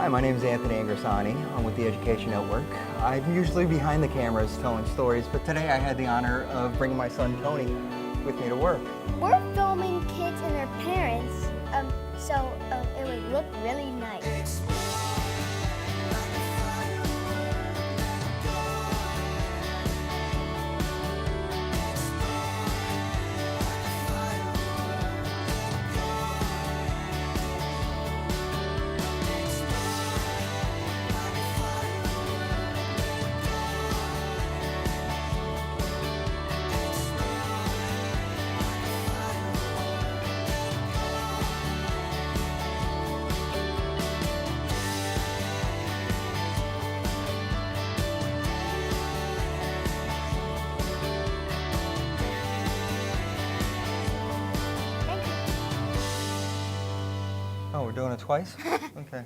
Hi, my name is Anthony Angersani. I'm with the Education Network. I'm usually behind the cameras telling stories, but today I had the honor of bringing my son Tony with me to work. We're filming kids and their parents, so it would look really nice. Oh, we're doing it twice? Okay.